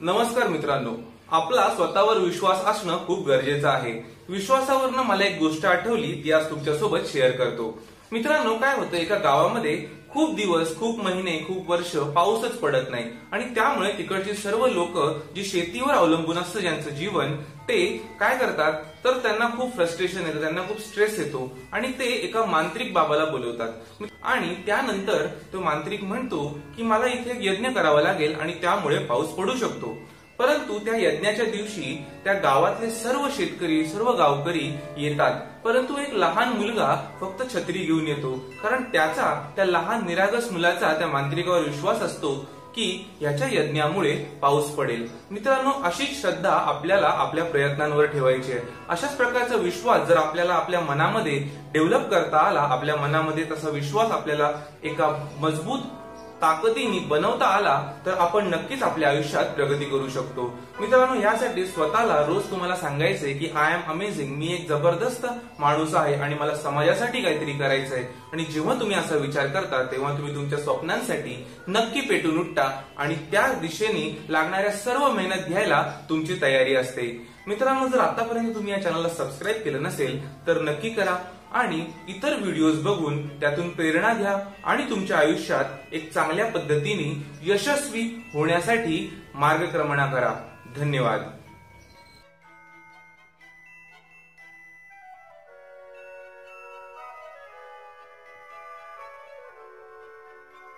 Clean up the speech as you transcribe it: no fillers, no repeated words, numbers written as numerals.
नमस्कार मित्रांनो, आपला स्वतःवर विश्वास असणं खूप गरजेचं आहे। विश्वासावरनं मला एक गोष्ट आठवली, ती आज तुमच्यासोबत शेअर करतो। मित्रांनो, काय होतं, एका गावामध्ये खूप दिवस, खूप महिने, खूप वर्ष पाऊसच पडत नाही आणि त्यामुळे तिकडची सर्व लोक जी शेतीवर अवलंबून असतं ज्यांचं जीवन, ते काय करतात तर त्यांना खूप फ्रस्ट्रेशन येतं, त्यांना खूप स्ट्रेस येतो आणि ते एका मांत्रिक बाबाला बोलवतात आणि त्यानंतर तो मांत्रिक म्हणतो की मला इथे एक यज्ञ करावा लागेल आणि त्यामुळे पाऊस पडू शकतो। परंतु त्या यज्ञाच्या दिवशी त्या गावातले सर्व शेतकरी, सर्व गावकरी येतात, परंतु एक लहान मुलगा फक्त छत्री घेऊन येतो, कारण त्याचा, त्या लहान निरागस मुलाचा त्या मांत्रिकावर विश्वास असतो की याच्या यज्ञामुळे पाऊस पडेल। मित्रांनो, अशीच श्रद्धा आपल्याला आपल्या प्रयत्नांवर ठेवायची आहे। अशाच प्रकारचा विश्वास जर आपल्याला आपल्या मनामध्ये डेव्हलप करता आला, आपल्या मनामध्ये तसा विश्वास आपल्याला एका मजबूत ताकदीने बनवता आला, तर आपण नक्कीच आपल्या आयुष्यात प्रगती करू शकतो। मित्रांनो, यासाठी स्वतःला रोज तुम्हाला सांगायचंय की आय एम अमेझिंग, मी एक जबरदस्त माणूस आहे आणि मला समाजासाठी काहीतरी करायचंय। आणि जेव्हा तुम्ही असा विचार करता, तेव्हा तुम्ही तुमच्या स्वप्नांसाठी नक्की पेटून उठता आणि त्या दिशेने लागणाऱ्या सर्व मेहनत घ्यायला तुमची तयारी असते। मित्रांनो, जर आतापर्यंत तुम्ही या चॅनलला सबस्क्राईब केलं नसेल तर नक्की करा आणि इतर व्हिडिओज बघून त्यातून प्रेरणा घ्या आणि तुमच्या आयुष्यात एक चांगल्या पद्धतीने यशस्वी होण्यासाठी मार्गक्रमण करा। धन्यवाद।